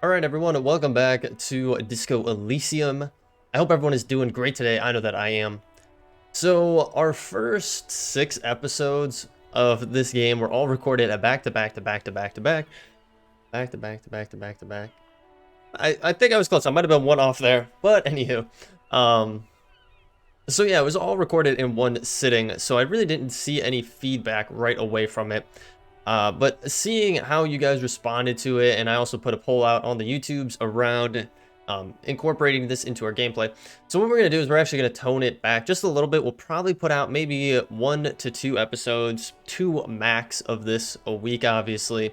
Alright everyone, and welcome back to Disco Elysium. I hope everyone is doing great today. I know that I am. So our first 6 episodes of this game were all recorded at back to back to back to back to back. Back to back to back to back to back. I think I was close. I might have been one off there. But anywho. So yeah, it was all recorded in one sitting, so I really didn't see any feedback right away from it. But seeing how you guys responded to it, and I also put a poll out on the YouTubes around incorporating this into our gameplay. So what we're going to do is we're actually going to tone it back just a little bit. We'll probably put out maybe 1 to 2 episodes, 2 max of this a week, obviously.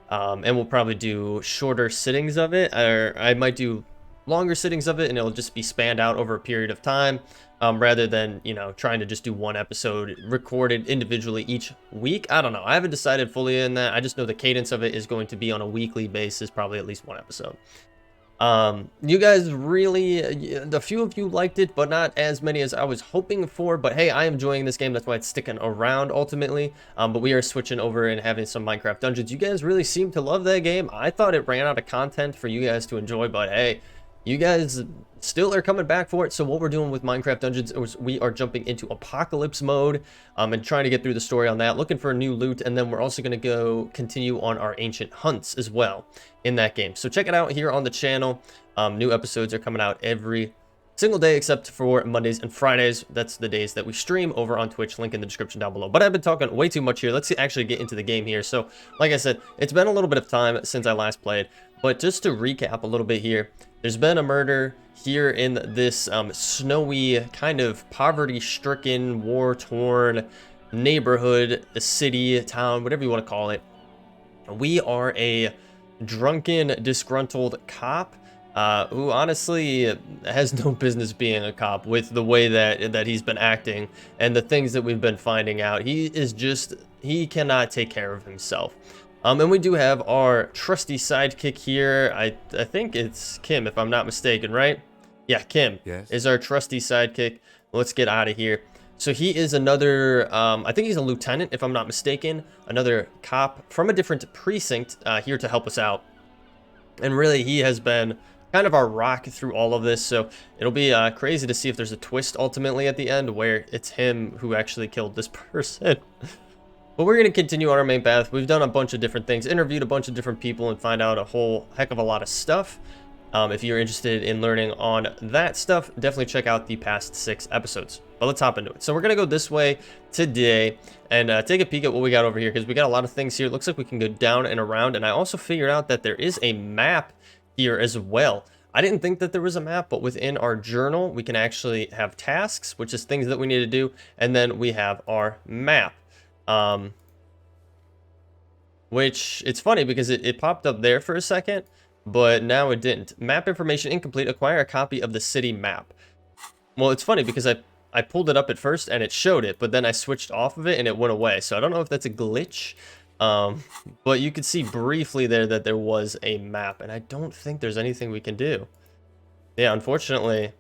And we'll probably do shorter sittings of it, or I might do longer sittings of it, and it'll just be spanned out over a period of time. Rather than, you know, trying to just do one episode recorded individually each week. I don't know. I haven't decided fully in that. I just know the cadence of it is going to be on a weekly basis, probably at least 1 episode. You guys really, a few of you liked it, but not as many as I was hoping for. But hey, I am enjoying this game. That's why it's sticking around ultimately. But we are switching over and having some Minecraft Dungeons. You guys really seem to love that game. I thought it ran out of content for you guys to enjoy, but hey, you guys still are coming back for it. So what we're doing with Minecraft Dungeons is we are jumping into apocalypse mode and trying to get through the story on that, looking for new loot, and then we're also going to go continue on our ancient hunts as well in that game. So check it out here on the channel. New episodes are coming out every single day except for Mondays and Fridays. That's the days that we stream over on Twitch, link in the description down below. But I've been talking way too much here. Let's actually get into the game here. So like I said, it's been a little bit of time since I last played, but just to recap a little bit here, there's been a murder here in this snowy, kind of poverty-stricken, war-torn neighborhood, a city, town, whatever you want to call it. We are a drunken, disgruntled cop who honestly has no business being a cop with the way that he's been acting and the things that we've been finding out. He cannot take care of himself. And we do have our trusty sidekick here. I think it's Kim, if I'm not mistaken, right? Yeah, Kim is our trusty sidekick. Let's get out of here. So he is another, I think he's a lieutenant, if I'm not mistaken. Another cop from a different precinct here to help us out. And really, he has been kind of our rock through all of this. So it'll be crazy to see if there's a twist ultimately at the end where it's him who actually killed this person. But we're going to continue on our main path. We've done a bunch of different things, interviewed a bunch of different people, and find out a whole heck of a lot of stuff. If you're interested in learning on that stuff, definitely check out the past 6 episodes. But let's hop into it. So we're going to go this way today and take a peek at what we got over here, because we got a lot of things here. It looks like we can go down and around, and I also figured out that there is a map here as well. I didn't think that there was a map, but within our journal, we can actually have tasks, which is things that we need to do, and then we have our map. Which it's funny because it popped up there for a second, but now it didn't. Map information incomplete. Acquire a copy of the city map. Well, it's funny because I pulled it up at first and it showed it, but then I switched off of it and it went away. So I don't know if that's a glitch. But you could see briefly there that there was a map, and I don't think there's anything we can do. Yeah, unfortunately,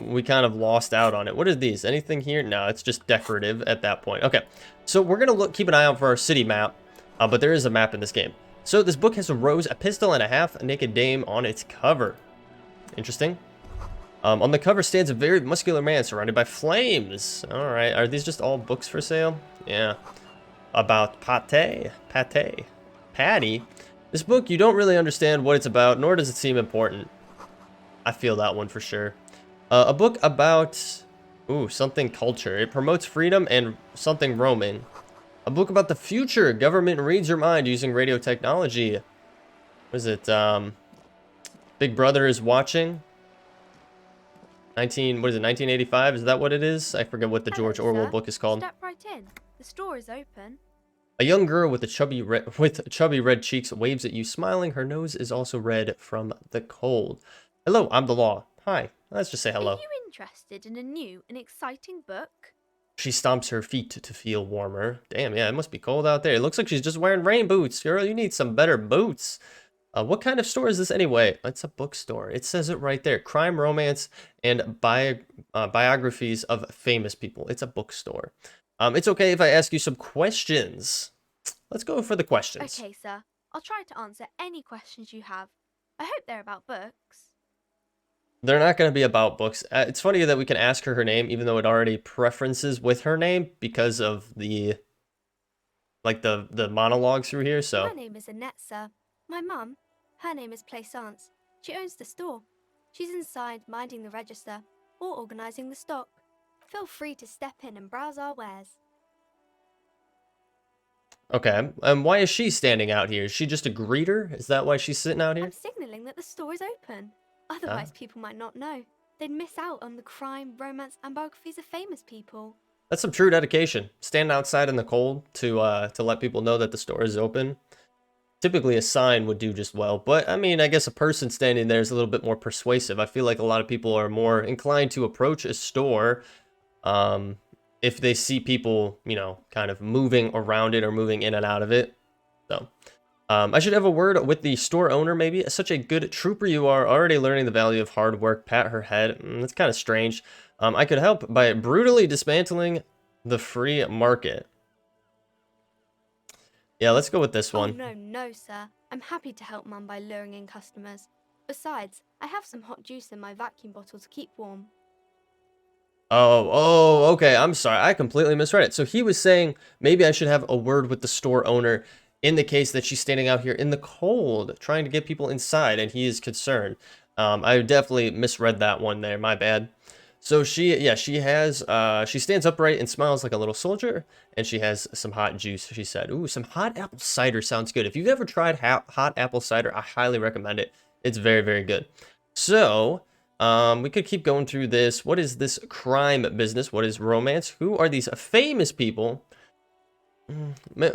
we kind of lost out on it. What are these? Anything here? No, it's just decorative at that point. Okay, so we're gonna keep an eye out for our city map, but there is a map in this game. So this book has a rose, a pistol, and a half naked dame on its cover. Interesting. On the cover stands a very muscular man surrounded by flames. All right, are these just all books for sale? Yeah. About patty. This book, you don't really understand what it's about, nor does it seem important. I feel that one for sure. A book about, something culture. It promotes freedom and something roaming. A book about the future. Government reads your mind using radio technology. What is it? Big Brother is watching. 1985? Is that what it is? I forget what the George Orwell book is called. Step right in. The store is open. A young girl with chubby red cheeks waves at you, smiling. Her nose is also red from the cold. Hello, I'm the law. Hi. Let's just say hello. Are you interested in a new and exciting book? She stomps her feet to feel warmer. Damn, yeah, it must be cold out there. It looks like she's just wearing rain boots. Girl, you need some better boots. What kind of store is this anyway? It's a bookstore. It says it right there. Crime, romance, and biographies of famous people. It's a bookstore. It's okay if I ask you some questions. Let's go for the questions. Okay, sir. I'll try to answer any questions you have. I hope they're about books. They're not going to be about books. It's funny that we can ask her name, even though it already preferences with her name because of the the monologue through here. My So name is Annette, sir. My mum, her name is Plaisance. She owns the store. She's inside minding the register or organising the stock. Feel free to step in and browse our wares. okay, and why is she standing out here? Is she just a greeter? Is that why she's sitting out I'm here? signalling that the store is open. Ah, Otherwise, people might not know. They'd miss out on the crime, romance, and biographies of famous people. that's some true dedication. Standing outside in the cold to let people know that the store is open. Typically, a sign would do just well, but I mean, I guess a person standing there is a little bit more persuasive. I feel like a lot of people are more inclined to approach a store um, if they see people, you know, kind of moving around it or moving in and out of it. So, I should have a word with the store owner, maybe. Such a good trooper you are, already learning the value of hard work. Pat her head. That's kind of strange. I could help by brutally dismantling the free market. Yeah, let's go with this Oh, one. no, sir. I'm happy to help Mum by luring in customers. Besides, I have some hot juice in my vacuum bottle to keep warm. Oh, okay. I'm sorry. I completely misread it. So he was saying maybe I should have a word with the store owner in the case that she's standing out here in the cold, trying to get people inside, and he is concerned. I definitely misread that one there. My bad. So yeah, she stands upright and smiles like a little soldier, and she has some hot juice. She said, "Ooh, some hot apple cider sounds good. If you've ever tried hot apple cider, I highly recommend it. It's very, very good." So, we could keep going through this. What is this crime business? What is romance? Who are these famous people?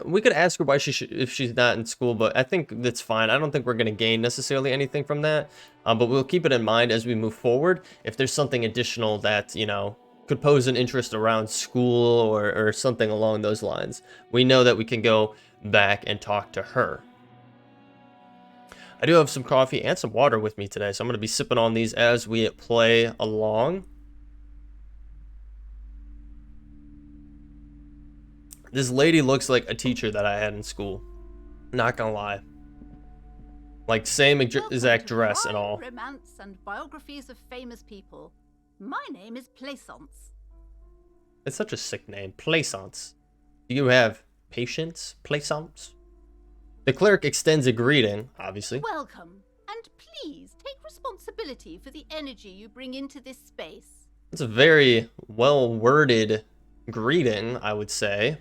We could ask her why she should, if she's not in school, but I think that's fine. I don't think we're going to gain necessarily anything from that, but we'll keep it in mind as we move forward. If there's something additional that, you know, could pose an interest around school or something along those lines, we know that we can go back and talk to her. I do have some coffee and some water with me today, so I'm going to be sipping on these as we play along. This lady looks like a teacher that I had in school. Not gonna lie. Like, same exact dress and all. Romance and biographies of famous people. My name is Plaisance. It's such a sick name. Plaisance. Do you have patience, Plaisance? The clerk extends a greeting, obviously. Welcome, and please take responsibility for the energy you bring into this space. It's a very well-worded greeting, I would say.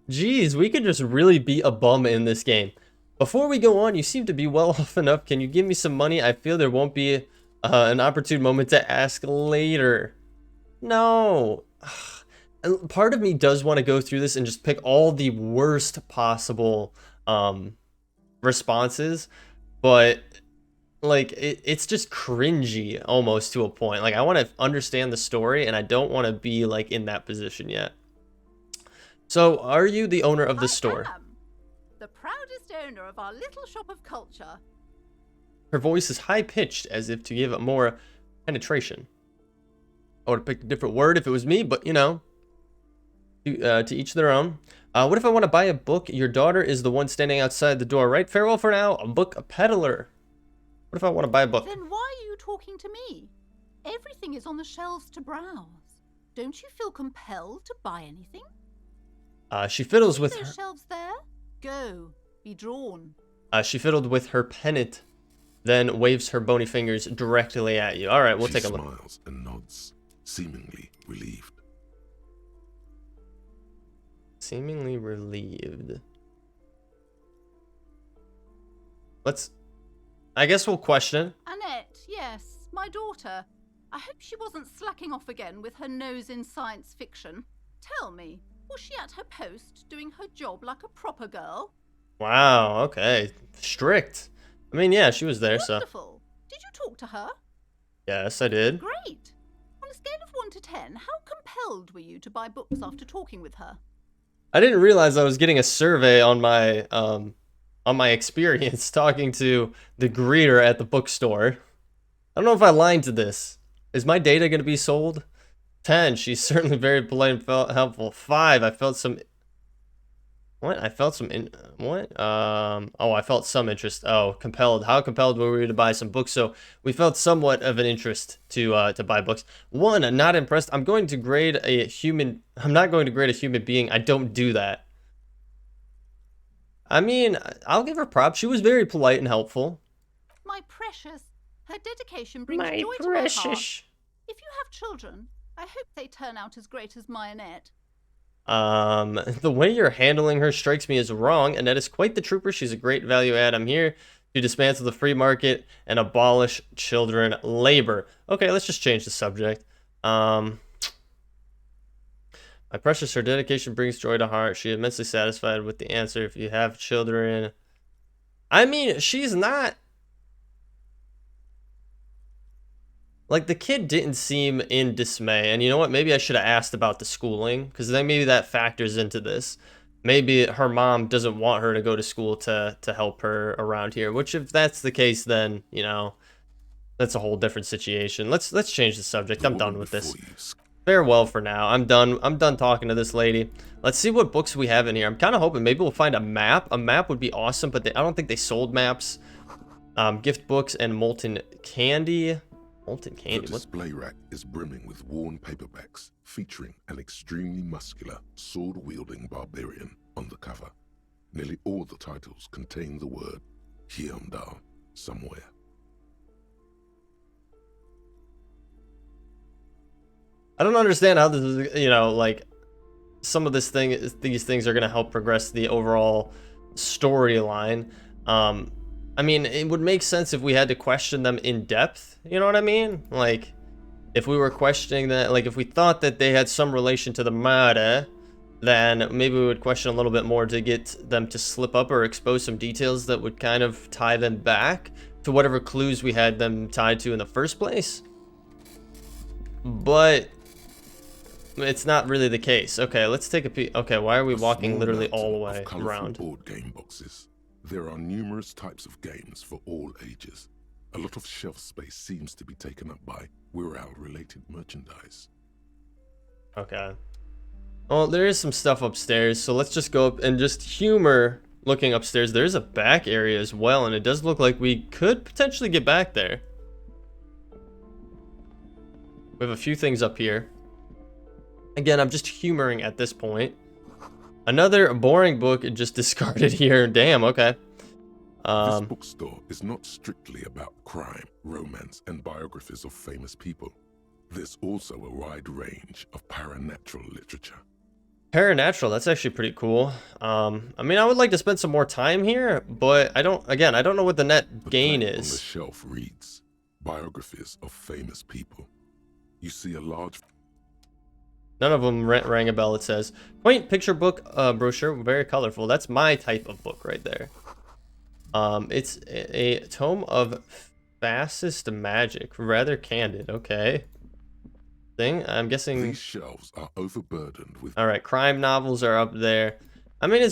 Geez, we could just really be a bum in this game. Before we go on, you seem to be well off enough. Can you give me some money? I feel there won't be an opportune moment to ask later. No. Part of me does want to go through this and just pick all the worst possible responses, but like it's just cringy almost to a point. Like, I want to understand the story and I don't want to be like in that position yet. So, are you the owner of the store? I am the proudest owner of our little shop of culture. Her voice is high-pitched as if to give it more penetration. I would have picked a different word if it was me, but you know, to each their own. What if I want to buy a book? Your daughter is the one standing outside the door, right? Farewell for now, a book peddler. What if I want to buy a book? Then why are you talking to me? Everything is on the shelves to browse. Don't you feel compelled to buy anything? She fiddles with those her. Shelves there? Go, be drawn. She fiddled with her pennant, then waves her bony fingers directly at you. All right, we'll take a look. She smiles and nods, seemingly relieved. Seemingly relieved. I guess we'll question. Annette, yes, my daughter. I hope she wasn't slacking off again with her nose in science fiction. Tell me, was she at her post doing her job like a proper girl? Wow, okay. Strict. I mean, yeah, she was there, Wonderful. Did you talk to her? Yes, I did. Great. On a scale of 1 to 10, how compelled were you to buy books after talking with her? I didn't realize I was getting a survey on my experience talking to the greeter at the bookstore. I don't know if I lied to this. Is my data going to be sold? 10. She's certainly very polite and felt helpful. 5. I felt some What? I felt some what? Oh, I felt some interest. Oh, compelled. How compelled were we to buy some books? So we felt somewhat of an interest to buy books. One, not impressed. I'm going to grade a human. I'm not going to grade a human being. I don't do that. I mean, I'll give her props. She was very polite and helpful. My precious, her dedication brings My joy to my heart. precious. If you have children, I hope they turn out as great as my Annette. The way you're handling her strikes me as wrong. Annette is quite the trooper. She's a great value add. I'm here to dismantle the free market and abolish children labor. Okay, let's just change the subject. My precious, her dedication brings joy to heart. She is immensely satisfied with the answer. If you have children, I mean, she's not. Like, the kid didn't seem in dismay. And you know what? Maybe I should have asked about the schooling, because then maybe that factors into this. Maybe her mom doesn't want her to go to school to help her around here, which if that's the case, then, you know, that's a whole different situation. Let's change the subject. I'm done with this. Farewell for now. I'm done talking to this lady. Let's see what books we have in here. I'm kind of hoping maybe we'll find a map. A map would be awesome, but I don't think they sold maps. Gift books and molten candy. Molten candy. The display rack is brimming with worn paperbacks featuring an extremely muscular, sword-wielding barbarian on the cover. Nearly all the titles contain the word Hyundai somewhere. I don't understand how this is, you know, like some of these things are going to help progress the overall storyline. I mean, it would make sense if we had to question them in depth, you know what I mean? Like, if we were questioning that, like, if we thought that they had some relation to the murder, then maybe we would question a little bit more to get them to slip up or expose some details that would kind of tie them back to whatever clues we had them tied to in the first place. But it's not really the case. Okay, let's take a peek. Okay, why are we walking literally all the way around? Board game boxes. There are numerous types of games for all ages. A lot of shelf space seems to be taken up by Wirral-related merchandise. Okay. Well, there is some stuff upstairs, so let's just go up and just humor looking upstairs. There's a back area as well, and it does look like we could potentially get back there. We have a few things up here. Again, I'm just humoring at this point. Another boring book just discarded here. Damn, okay. This bookstore is not strictly about crime, romance, and biographies of famous people. There's also a wide range of paranatural literature. Paranatural, that's actually pretty cool. I mean, I would like to spend some more time here, but I don't know what the net gain is. On the shelf reads, biographies of famous people. You see a large... None of them rang a bell, it says. Quaint picture book brochure, very colorful. That's my type of book right there. It's a tome of fastest magic, rather candid. Okay. I'm guessing... These shelves are overburdened with... Alright, crime novels are up there. I mean,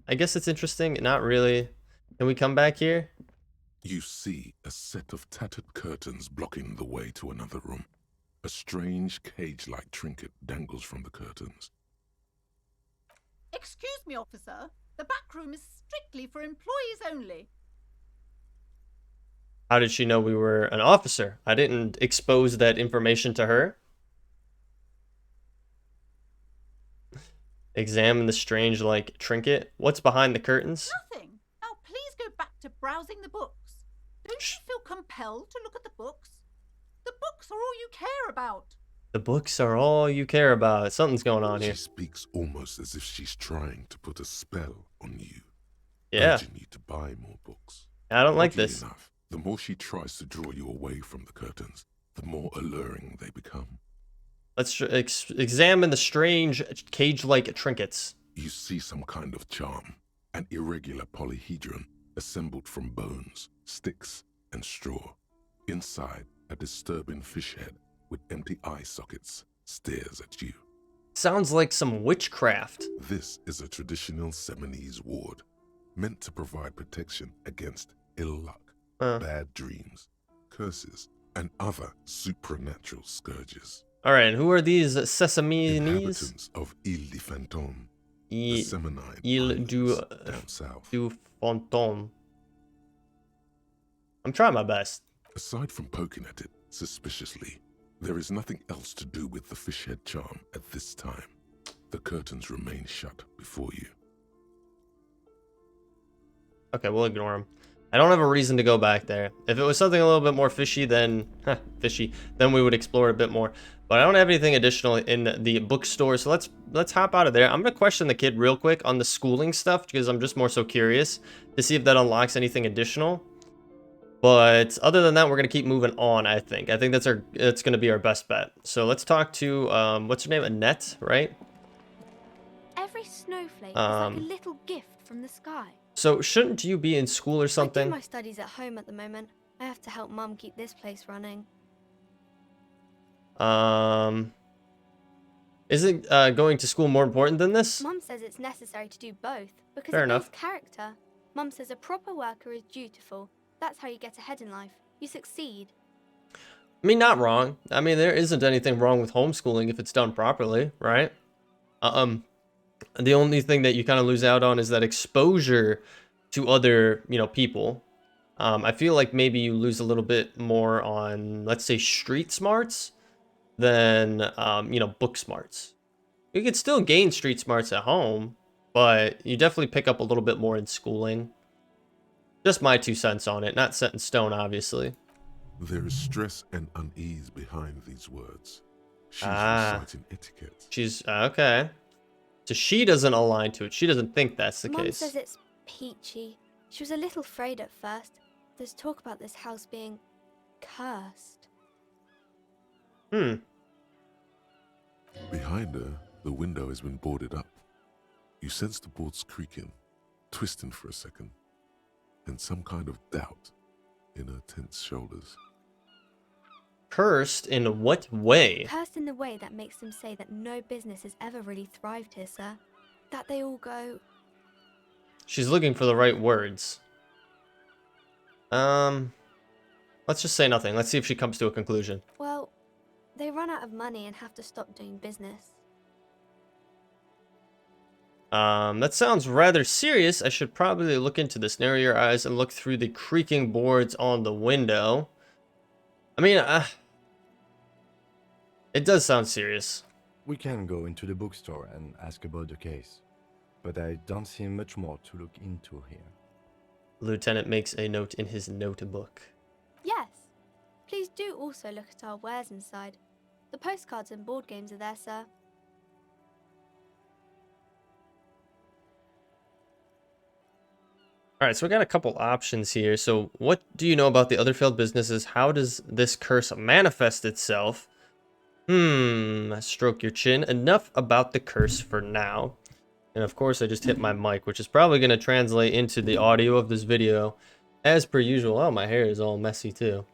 I guess it's interesting. Not really. Can we come back here? You see a set of tattered curtains blocking the way to another room. A strange cage-like trinket dangles from the curtains. Excuse me, officer. The back room is strictly for employees only. How did she know we were an officer? I didn't expose that information to her. Examine the strange, like, trinket. What's behind the curtains? Nothing. Now please go back to browsing the books. Don't you feel compelled to look at the books? The books are all you care about. The books are all you care about. Something's going on here. She speaks almost as if she's trying to put a spell on you. Yeah. Urging you to buy more books. I don't like Oddly this. enough, the more she tries to draw you away from the curtains, the more alluring they become. Let's examine the strange cage-like trinkets. You see some kind of charm, an irregular polyhedron assembled from bones, sticks, and straw. Inside, a disturbing fish head with empty eye sockets stares at you. Sounds like some witchcraft. This is a traditional Seminese ward, meant to provide protection against ill luck, bad dreams, curses, and other supernatural scourges. Alright, and who are these Sesaminese? Inhabitants of Ile de Fantôme. The Seminine Ile Islands down south. du Fantôme. I'm trying my best. Aside from poking at it suspiciously, there is nothing else to do with the fish head charm at this time. The curtains remain shut before you. Okay, we'll ignore him. I don't have a reason to go back there. If it was something a little bit more fishy, then then we would explore it a bit more. But I don't have anything additional in the bookstore, so let's hop out of there. I'm gonna question the kid real quick on the schooling stuff because I'm just more so curious to see if that unlocks anything additional. But other than that, we're gonna keep moving on. I think that's gonna be our best bet. So let's talk to what's her name, Annette, right? Every snowflake is like a little gift from the sky. So shouldn't you be in school or I do something? my studies at home at the moment. I have to help Mum keep this place running. Isn't going to school more important than this? Mum says it's necessary to do both because Fair it enough. builds character. Mum says a proper worker is dutiful. That's how you get ahead in life. You succeed. I mean, not wrong. I mean, there isn't anything wrong with homeschooling if it's done properly, right? The only thing that you kind of lose out on is that exposure to other, people. I feel like maybe you lose a little bit more on, let's say, street smarts than, book smarts. You could still gain street smarts at home, but you definitely pick up a little bit more in schooling. Just my 2 cents on it, not set in stone, obviously. There is stress and unease behind these words. She's Ah. reciting etiquette. She's, okay. So she doesn't align to it. She doesn't think that's the Mum case. says it's peachy. She was a little afraid at first. There's talk about this house being cursed. Behind her, the window has been boarded up. You sense the boards creaking, twisting for a second, and some kind of doubt in her tense shoulders. Cursed in what way? Cursed in the way that makes them say that no business has ever really thrived here, sir. That they all go, She's looking for the right words. Let's just say nothing. Let's see if she comes to a conclusion. well, they run out of money and have to stop doing business. That sounds rather serious. I should probably look into this. Narrow your eyes and look through the creaking boards on the window. I mean, it does sound serious. We can go into the bookstore and ask about the case, but I don't see much more to look into here. Lieutenant makes a note in his notebook. Yes. Please do also look at our wares inside. The postcards and board games are there, sir. All right, so we got a couple options here. So what do you know about the other failed businesses? How does this curse manifest itself? Stroke your chin. Enough about the curse for now. And of course, I just hit my mic, which is probably going to translate into the audio of this video as per usual. Oh, my hair is all messy too.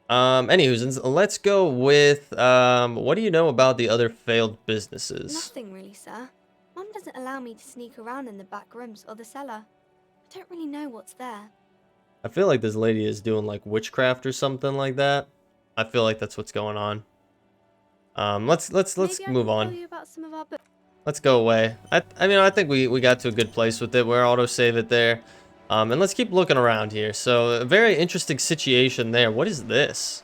Anywho, let's go with, what do you know about the other failed businesses? Nothing really, sir. Mum doesn't allow me to sneak around in the back rooms or the cellar. I don't really know what's there. I feel like this lady is doing like witchcraft or something like that. I feel like that's what's going on. Let's Maybe move I can on. tell you about some of our books. Let's go away. I mean, I think we got to a good place with it. We're auto-save it there. And let's keep looking around here. So, a very interesting situation there. What is this?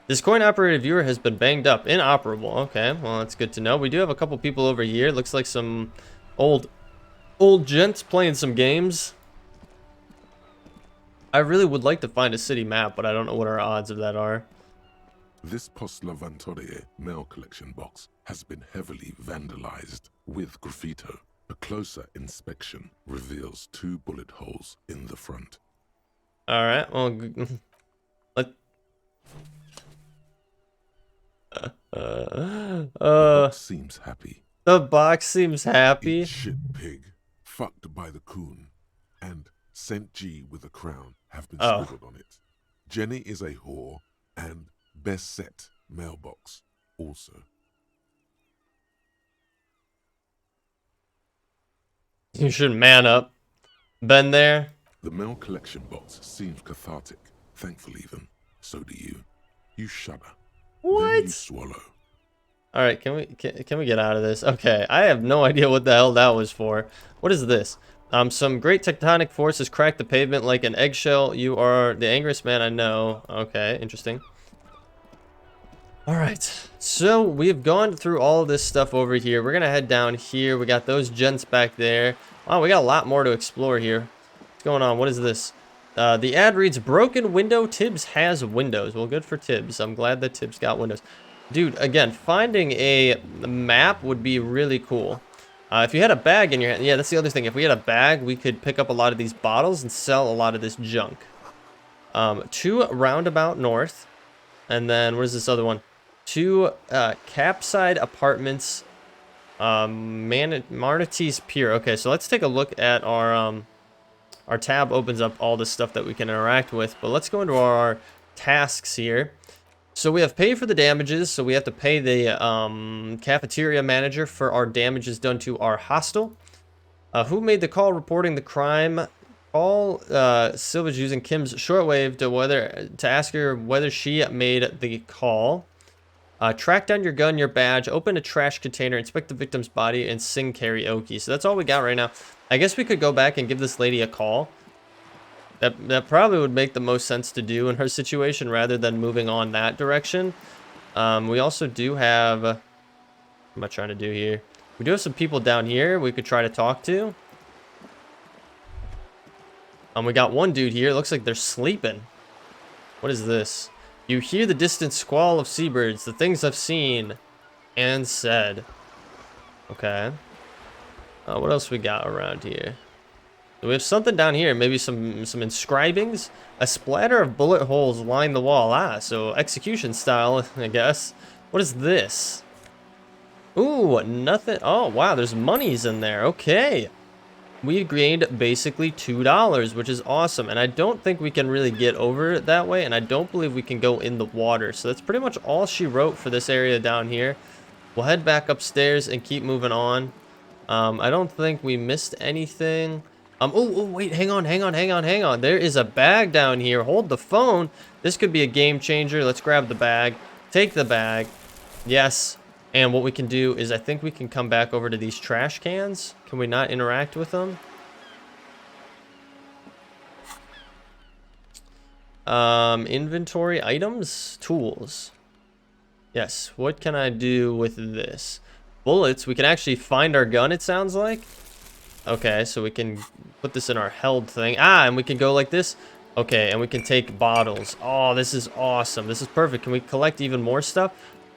This coin-operated viewer has been banged up. Inoperable. Okay, well, that's good to know. We do have a couple people over here. Looks like some old gents playing some games. I really would like to find a city map, but I don't know what our odds of that are. This Post Lavantorie mail collection box has been heavily vandalized with graffito. A closer inspection reveals 2 bullet holes in the front. All right, well, The box seems happy. the box seems happy. Eat shit pig, fucked by the coon, and St. G with a crown have been scribbled on it. Jenny is a whore, and best set mailbox also. You should man up. Been there. The mail collection box seems cathartic, thankful even. So do you. You shudder. Then you What? swallow. All right, can we get out of this? Okay, I have no idea what the hell that was for. What is this? Some great tectonic forces cracked the pavement like an eggshell. You are the angriest man I know. Okay, interesting. All right, so we've gone through all this stuff over here. We're gonna head down here. We got those gents back there. Wow, we got a lot more to explore here. What's going on? What is this? The ad reads, broken window. Tibbs has windows. Well, good for Tibbs. I'm glad that Tibbs got windows. Dude, again, finding a map would be really cool. If you had a bag in your hand, yeah, that's the other thing. If we had a bag, we could pick up a lot of these bottles and sell a lot of this junk. 2 roundabout north, and then where's this other one? 2 Capside Apartments, Manatee's Pier. Okay, so let's take a look at our tab. Opens up all the stuff that we can interact with, but let's go into our tasks here. So we have pay for the damages, so we have to pay the cafeteria manager for our damages done to our hostel. Who made the call reporting the crime? Call Silva's using Kim's shortwave to ask her whether she made the call. Track down your gun, your badge, open a trash container, inspect the victim's body, and sing karaoke. So that's all we got right now. I guess we could go back and give this lady a call. That probably would make the most sense to do in her situation rather than moving on that direction. We also do have... what am I trying to do here? We do have some people down here we could try to talk to. We got one dude here. It looks like they're sleeping. What is this? You hear the distant squall of seabirds, the things I've seen and said. Okay. What else we got around here? We have something down here, maybe some inscribings. A splatter of bullet holes line the wall. Ah, so execution style, I guess. What is this? Ooh, nothing. Oh, wow, there's monies in there. Okay. We gained basically $2, which is awesome. And I don't think we can really get over it that way. And I don't believe we can go in the water. So that's pretty much all she wrote for this area down here. We'll head back upstairs and keep moving on. I don't think we missed anything. Oh, wait, hang on. There is a bag down here. Hold the phone. This could be a game changer. Let's grab the bag. Take the bag. Yes. And what we can do is I think we can come back over to these trash cans. Can we not interact with them? Inventory items, tools. Yes. What can I do with this? Bullets. We can actually find our gun, it sounds like. Okay, so we can put this in our held thing. Ah, and we can go like this. Okay, and we can take bottles. Oh, this is awesome. This is perfect. Can we collect even more stuff?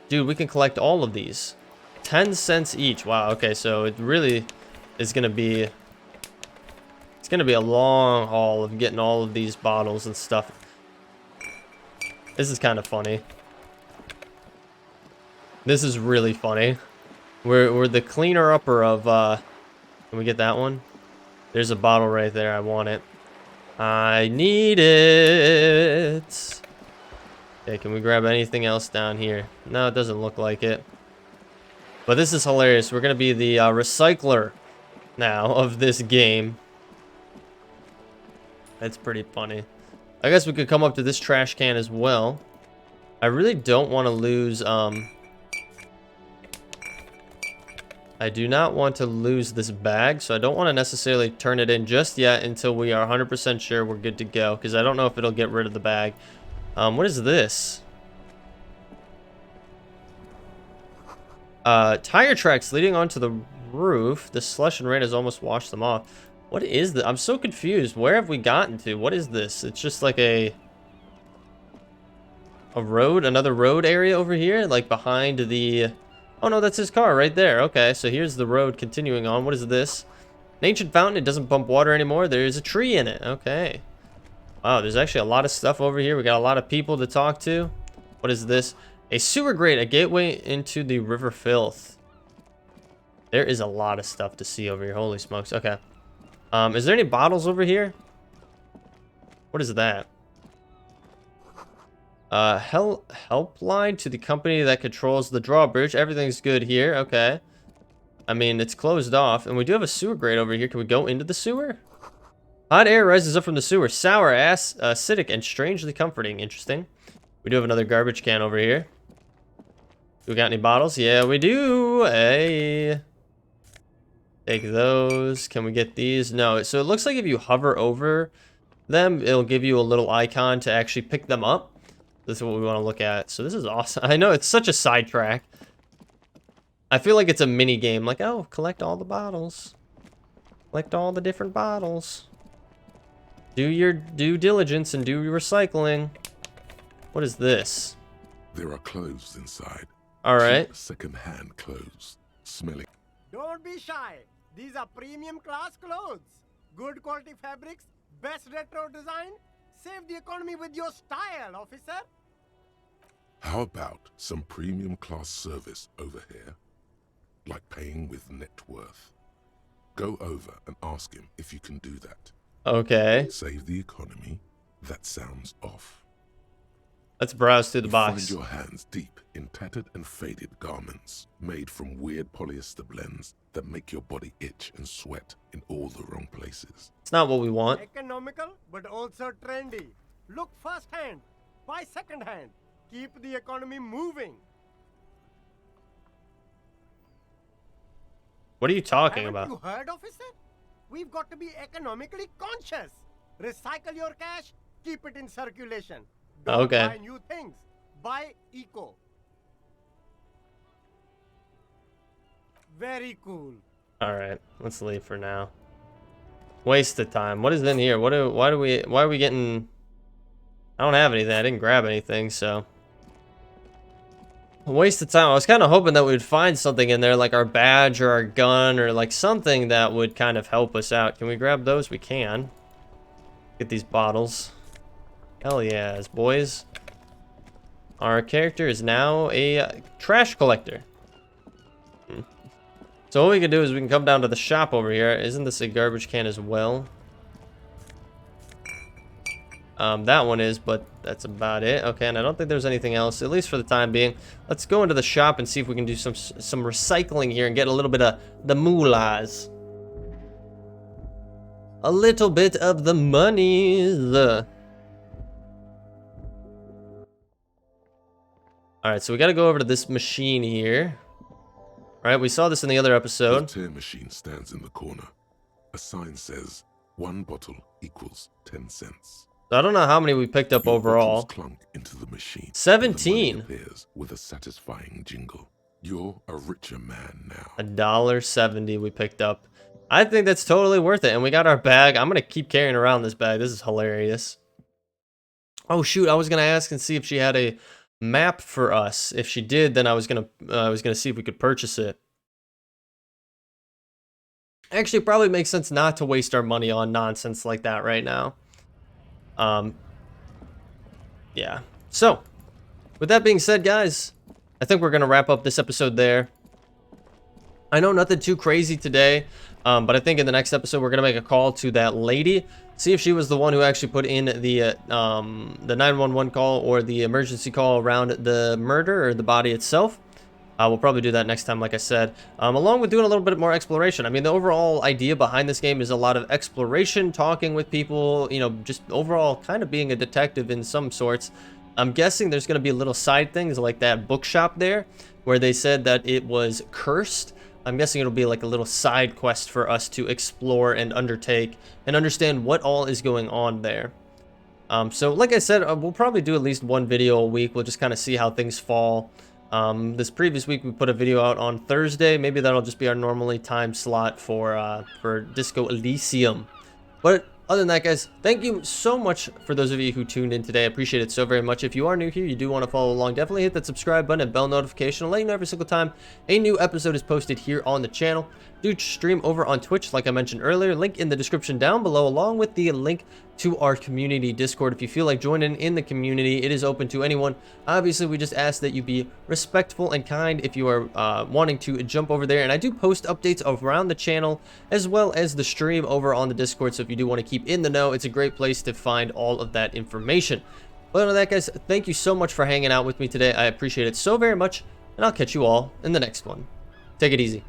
Dude, we can collect all of these. 10 cents each. Wow, okay, so it really is going to be... It's going to be a long haul of getting all of these bottles and stuff. This is kind of funny. This is really funny. We're the cleaner-upper of... Can we get that one? There's a bottle right there. I want it. I need it. Okay, can we grab anything else down here? No, it doesn't look like it. But this is hilarious. We're going to be the recycler now of this game. That's pretty funny. I guess we could come up to this trash can as well. I really don't want to lose... I do not want to lose this bag, so I don't want to necessarily turn it in just yet until we are 100% sure we're good to go, because I don't know if it'll get rid of the bag. What is this? Tire tracks leading onto the roof. The slush and rain has almost washed them off. What is this? I'm so confused. Where have we gotten to? What is this? It's just like a road, another road area over here, like behind the... Oh no, that's his car right there. Okay, so here's the road continuing on. What is this? An ancient fountain. It doesn't pump water anymore. There's a tree in it. Okay. Wow, there's actually a lot of stuff over here. We got a lot of people to talk to. What is this? A sewer grate, a gateway into the river filth. There is a lot of stuff to see over here. Holy smokes. Okay. Is there any bottles over here? What is that? Helpline to the company that controls the drawbridge. Everything's good here. Okay. I mean, it's closed off. And we do have a sewer grate over here. Can we go into the sewer? Hot air rises up from the sewer. Sour, acidic, and strangely comforting. Interesting. We do have another garbage can over here. We got any bottles? Yeah, we do. Hey. Take those. Can we get these? No. So it looks like if you hover over them, it'll give you a little icon to actually pick them up. This is what we want to look at. So this is awesome. I know it's such a sidetrack. I feel like it's a mini game. Like, oh, collect all the bottles. Collect all the different bottles. Do your due diligence and do your recycling. What is this? There are clothes inside. All right. Cheap second-hand clothes. Smelling. Don't be shy. These are premium class clothes. Good quality fabrics, best retro design. Save the economy with your style, officer. How about some premium class service over here? Like paying with net worth. Go over and ask him if you can do that. Okay. Save the economy? That sounds off. Let's browse through the You box. find your hands deep in tattered and faded garments made from weird polyester blends that make your body itch and sweat in all the wrong places. It's not what we want. Economical, but also trendy. Look first hand, buy second hand. Keep the economy moving. What are you talking Haven't about? you heard, officer? We've got to be economically conscious. Recycle your cash, keep it in circulation. Don't Okay. buy new things. Buy eco. Very cool. All right, let's leave for now. Waste of time. What is in here? Why are we getting? I don't have anything. I didn't grab anything, so a waste of time. I was kind of hoping that we'd find something in there, like our badge or our gun or like something that would kind of help us out. Can we grab those? We can. Get these bottles. Hell yes, boys. Our character is now a trash collector. So what we can do is we can come down to the shop over here. Isn't this a garbage can as well? That one is, but that's about it. Okay, and I don't think there's anything else, at least for the time being. Let's go into the shop and see if we can do some recycling here and get a little bit of the moolahs. A little bit of the monies. Alright, so we gotta go over to this machine here. Alright, we saw this in the other The episode. tear machine stands in the corner. A sign says, 1 bottle equals 10 cents. So I don't know how many we picked up Your overall. bottles clunk into the machine. 17. And the money appears with a satisfying jingle. You're a richer man now. $1.70 we picked up. I think that's totally worth it. And we got our bag. I'm gonna keep carrying around this bag. This is hilarious. Oh shoot, I was gonna ask and see if she had a map for us. If she did, then I was gonna see if we could purchase it. Actually, it probably makes sense not to waste our money on nonsense like that right now. Yeah. So, with that being said, guys, I think we're gonna wrap up this episode there. I know nothing too crazy today, but I think in the next episode we're gonna make a call to that lady, see if she was the one who actually put in the 911 call or the emergency call around the murder or the body itself. We'll probably do that next time, like I said, along with doing a little bit more exploration. I mean, the overall idea behind this game is a lot of exploration, talking with people, you know, just overall kind of being a detective in some sorts. I'm guessing there's going to be little side things like that bookshop there where they said that it was cursed. I'm guessing it'll be like a little side quest for us to explore and undertake and understand what all is going on there. So like I said, we'll probably do at least one video a week. We'll just kind of see how things fall. This previous week we put a video out on Thursday. Maybe that'll just be our normally timed slot for Disco Elysium. But other than that, guys, thank you so much for those of you who tuned in today. I appreciate it so very much. If you are new here, you do want to follow along, definitely hit that subscribe button and bell notification. I'll let you know every single time a new episode is posted here on the channel. Do stream over on Twitch, like I mentioned earlier. Link in the description down below, along with the link to our community Discord. If you feel like joining in the community, it is open to anyone. Obviously, we just ask that you be respectful and kind if you are wanting to jump over there. And I do post updates around the channel as well as the stream over on the Discord. So if you do want to keep in the know, it's a great place to find all of that information. But other than that, guys, thank you so much for hanging out with me today. I appreciate it so very much, and I'll catch you all in the next one. Take it easy.